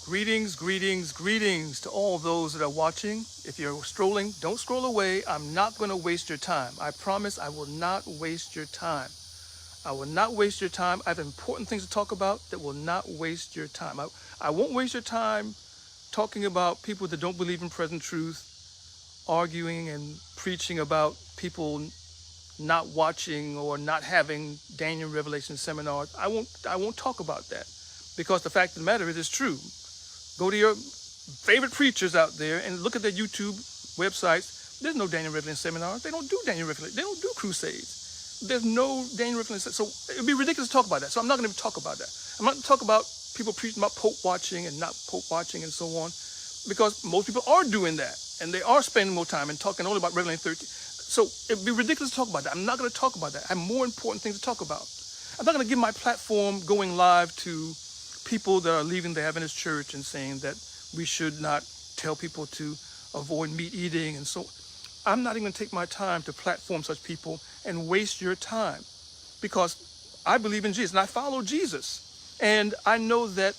Greetings, greetings, greetings to all those that are watching. If you're scrolling, don't scroll away. I'm not going to waste your time. I promise I will not waste your time. I will not waste your time. I have important things to talk about that will not waste your time. I won't waste your time talking about people that don't believe in present truth, arguing and preaching about people not watching or not having Daniel Revelation seminars. I won't talk about that, because the fact of the matter is it's true. Go to your favorite preachers out there and look at their YouTube websites. There's no Daniel Revelation seminars. They don't do Daniel Revelation. They don't do crusades. There's no Daniel Revelation. So it would be ridiculous to talk about that. So I'm not going to talk about that. I'm not going to talk about people preaching about Pope watching and not Pope watching and so on, because most people are doing that. And they are spending more time and talking only about Revelation 13. So it would be ridiculous to talk about that. I'm not going to talk about that. I have more important things to talk about. I'm not going to give my platform going live to people that are leaving the Adventist church and saying that we should not tell people to avoid meat eating and so. I'm not even going to take my time to platform such people and waste your time, because I believe in Jesus and I follow Jesus. And I know that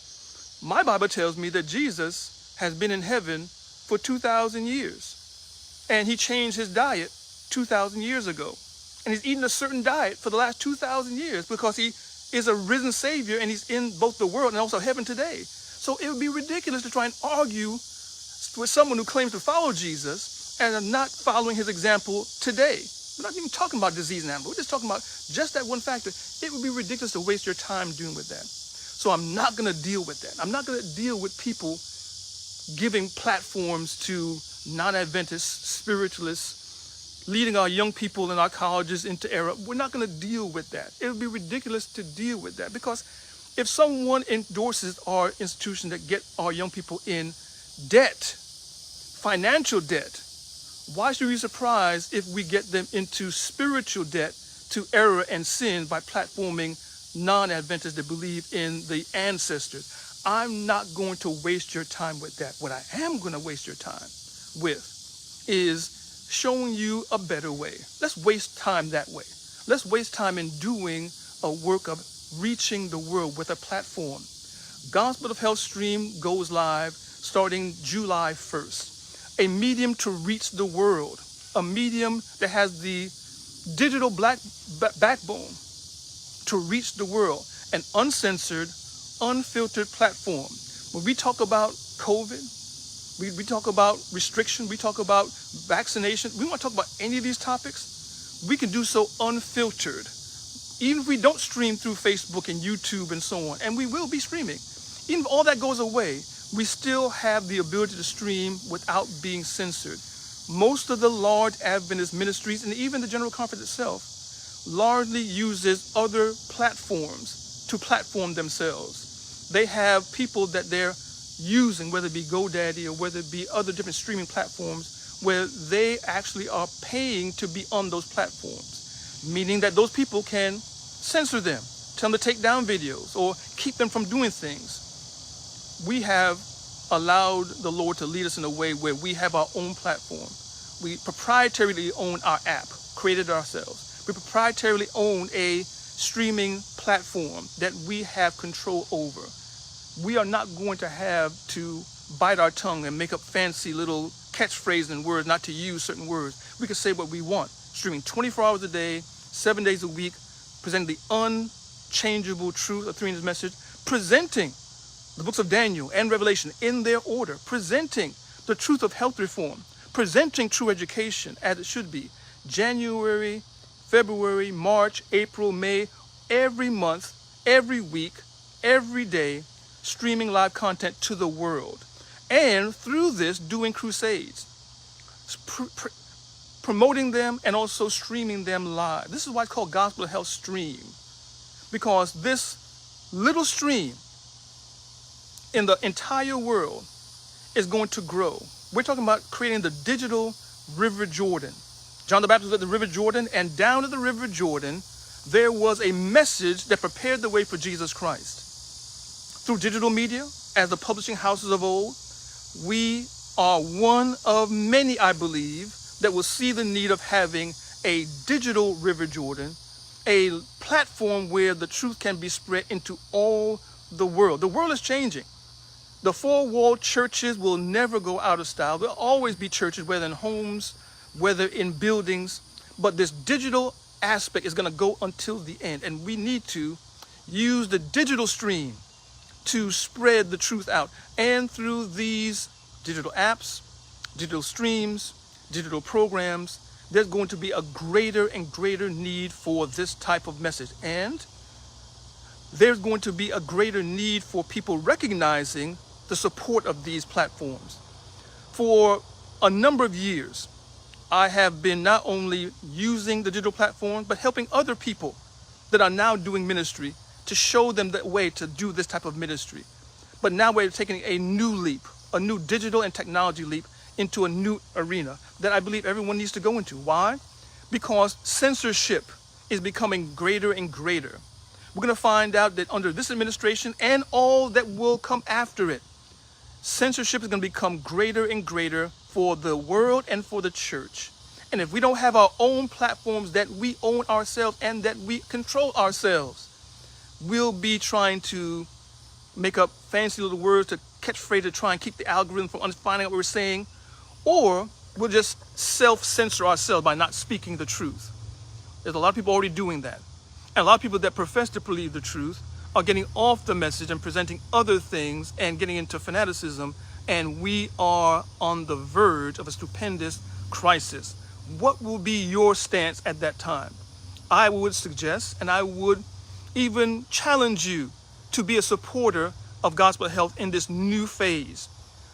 my Bible tells me that Jesus has been in heaven for 2,000 years. And he changed his diet 2,000 years ago. And he's eaten a certain diet for the last 2,000 years because he is a risen Savior, and he's in both the world and also heaven today. So it would be ridiculous to try and argue with someone who claims to follow Jesus and are not following his example today. We're not even talking about disease and animal. We're just talking about just that one factor. It would be ridiculous to waste your time doing with that. So I'm not going to deal with that. I'm not going to deal with people giving platforms to non-Adventist spiritualists, leading our young people in our colleges into error. We're not going to deal with that. It would be ridiculous to deal with that, because if someone endorses our institution that get our young people in debt, financial debt, why should we be surprised if we get them into spiritual debt to error and sin by platforming non-Adventists that believe in the ancestors? I'm not going to waste your time with that. What I am going to waste your time with is showing you a better way. Let's waste time that way. Let's waste time in doing a work of reaching the world with a platform. Gospel of Health Stream goes live starting July 1st. A medium to reach the world. A medium that has the digital backbone to reach the world. An uncensored, unfiltered platform. When we talk about COVID, we talk about restriction, we talk about vaccination, we want to talk about any of these topics, we can do so unfiltered. Even if we don't stream through Facebook and YouTube and so on, and we will be streaming, even if all that goes away, we still have the ability to stream without being censored. Most of the large Adventist ministries, and even the General Conference itself, largely uses other platforms to platform themselves. They have people that they're using, whether it be GoDaddy or whether it be other different streaming platforms, where they actually are paying to be on those platforms, meaning that those people can censor them, tell them to take down videos or keep them from doing things. We have allowed the Lord to lead us in a way where we have our own platform. We proprietarily own our app, created ourselves. We proprietarily own a streaming platform that we have control over. We are not going to have to bite our tongue and make up fancy little catchphrases and words not to use certain words. We can say what we want, streaming 24 hours a day, 7 days a week, presenting the unchangeable truth of Three message, presenting the books of Daniel and Revelation in their order, presenting the truth of health reform, presenting true education as it should be. January, February, March, April, May, every month, every week, every day, streaming live content to the world. And through this, doing crusades, promoting them and also streaming them live. This is why it's called Gospel of Health Stream, because this little stream in the entire world is going to grow. We're talking about creating the digital River Jordan. John the Baptist was at the River Jordan, and down at the River Jordan, there was a message that prepared the way for Jesus Christ. Through digital media, as the publishing houses of old, we are one of many, I believe, that will see the need of having a digital River Jordan, a platform where the truth can be spread into all the world. The world is changing. The four-wall churches will never go out of style. There'll always be churches, whether in homes, whether in buildings, but this digital aspect is going to go until the end. And we need to use the digital stream to spread the truth out. And through these digital apps, digital streams, digital programs, there's going to be a greater and greater need for this type of message. And there's going to be a greater need for people recognizing the support of these platforms. For a number of years, I have been not only using the digital platforms, but helping other people that are now doing ministry to show them the way to do this type of ministry. But now we're taking a new leap, a new digital and technology leap into a new arena that I believe everyone needs to go into. Why? Because censorship is becoming greater and greater. We're going to find out that under this administration and all that will come after it, censorship is going to become greater and greater for the world and for the church. And if we don't have our own platforms that we own ourselves and that we control ourselves, we'll be trying to make up fancy little words to catchphrase to try and keep the algorithm from finding out what we're saying, or we'll just self-censor ourselves by not speaking the truth. There's a lot of people already doing that. And a lot of people that profess to believe the truth are getting off the message and presenting other things and getting into fanaticism, and we are on the verge of a stupendous crisis. What will be your stance at that time? I would suggest, and I would even challenge you to be a supporter of Gospel Health in this new phase.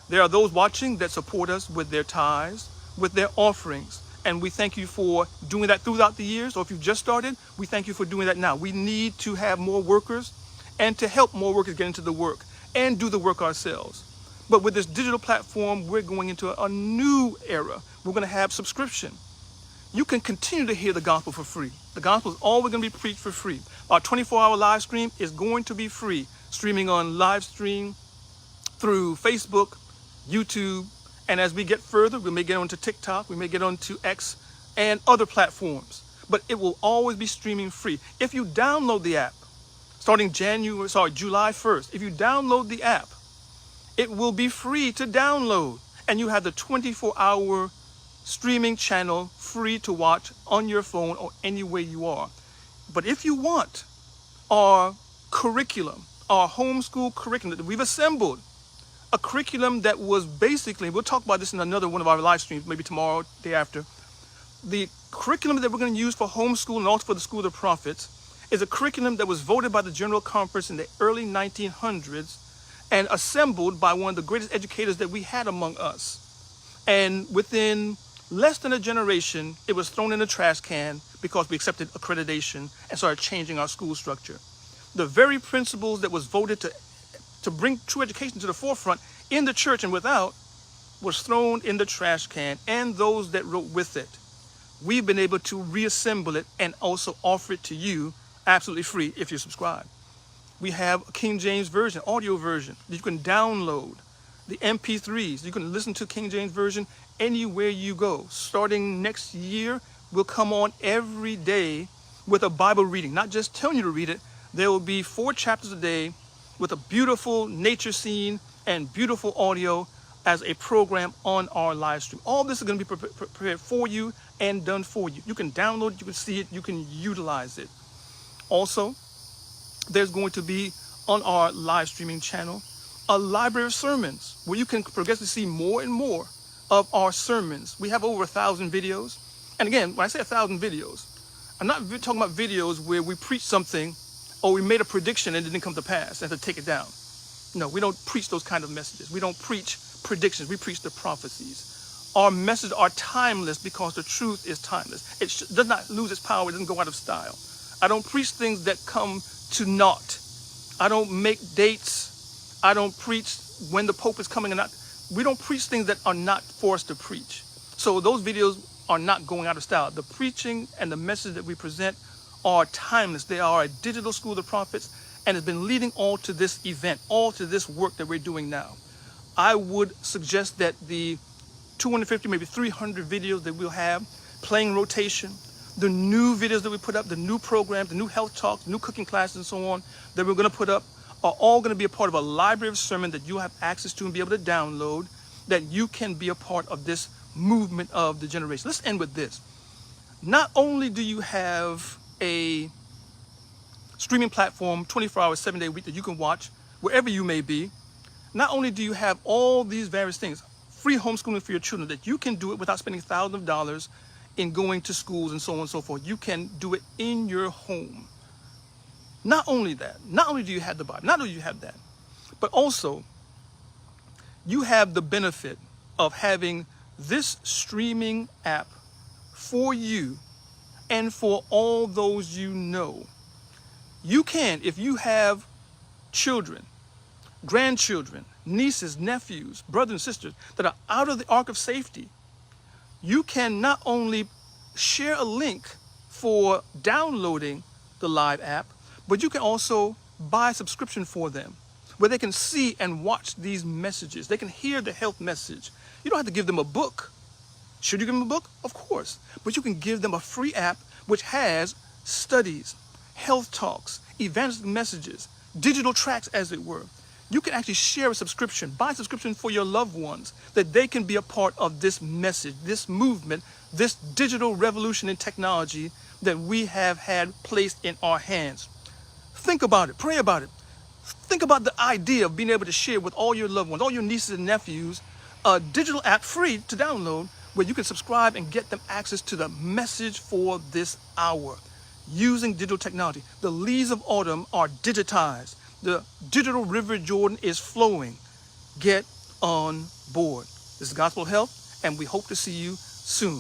There are those watching that support us with their tithes, with their offerings, and we thank you for doing that throughout the years, or if you've just started, we thank you for doing that now. We need to have more workers and to help more workers get into the work and do the work ourselves. But with this digital platform, we're going into a new era. We're going to have subscription. You can continue to hear the gospel for free. The gospel is always going to be preached for free. Our 24-hour live stream is going to be free, streaming on live stream through Facebook, YouTube, and as we get further, we may get onto TikTok, we may get onto X and other platforms, but it will always be streaming free. If you download the app, starting July 1st, if you download the app, it will be free to download, and you have the 24-hour streaming channel free to watch on your phone or anywhere you are. But if you want our curriculum, our homeschool curriculum that we've assembled, a curriculum that was basically, we'll talk about this in another one of our live streams, maybe tomorrow, day after. The curriculum that we're going to use for homeschool and also for the School of the Prophets is a curriculum that was voted by the General Conference in the early 1900s and assembled by one of the greatest educators that we had among us. And within less than a generation, it was thrown in the trash can because we accepted accreditation and started changing our school structure. The very principles that was voted to bring true education to the forefront in the church and without was thrown in the trash can, and those that wrote with it. We've been able to reassemble it and also offer it to you absolutely free if you subscribe. We have a King James Version, audio version, that you can download. The MP3s, you can listen to King James Version anywhere you go. Starting next year, we'll come on every day with a Bible reading, not just telling you to read it. There will be 4 chapters a day with a beautiful nature scene and beautiful audio as a program on our live stream. All this is going to be prepared for you and done for you. You can download it, you can see it, you can utilize it. Also, there's going to be on our live streaming channel a library of sermons where you can progressively see more and more of our sermons. We have over 1,000 videos. And again, when I say 1,000 videos, I'm not talking about videos where we preach something or we made a prediction and it didn't come to pass and to take it down. No, we don't preach those kind of messages. We don't preach predictions. We preach the prophecies. Our messages are timeless because the truth is timeless. It does not lose its power. It doesn't go out of style. I don't preach things that come to naught. I don't make dates. I don't preach when the Pope is coming or not. We don't preach things that are not for us to preach. So those videos are not going out of style. The preaching and the message that we present are timeless. They are a digital School of the Prophets, and it's been leading all to this event, all to this work that we're doing now. I would suggest that the 250, maybe 300 videos that we'll have playing rotation, the new videos that we put up, the new programs, the new health talks, new cooking classes and so on that we're going to put up are all going to be a part of a library of sermon that you'll have access to and be able to download, that you can be a part of this movement of the generation. Let's end with this. Not only do you have a streaming platform 24 hours, 7 day a week that you can watch wherever you may be, not only do you have all these various things, free homeschooling for your children, that you can do it without spending thousands of dollars in going to schools and so on and so forth. You can do it in your home. Not only that, not only do you have the Bible, not only do you have that, but also you have the benefit of having this streaming app for you and for all those you know. You can, if you have children, grandchildren, nieces, nephews, brothers and sisters that are out of the ark of safety, you can not only share a link for downloading the live app, but you can also buy a subscription for them where they can see and watch these messages. They can hear the health message. You don't have to give them a book. Should you give them a book? Of course. But you can give them a free app which has studies, health talks, evangelistic messages, digital tracks, as it were. You can actually share a subscription, buy a subscription for your loved ones, that they can be a part of this message, this movement, this digital revolution in technology that we have had placed in our hands. Think about it, pray about it. Think about the idea of being able to share with all your loved ones, all your nieces and nephews, a digital app free to download where you can subscribe and get them access to the message for this hour using digital technology. The leaves of autumn are digitized. The digital river Jordan is flowing. Get on board. This is Gospel Health, and we hope to see you soon.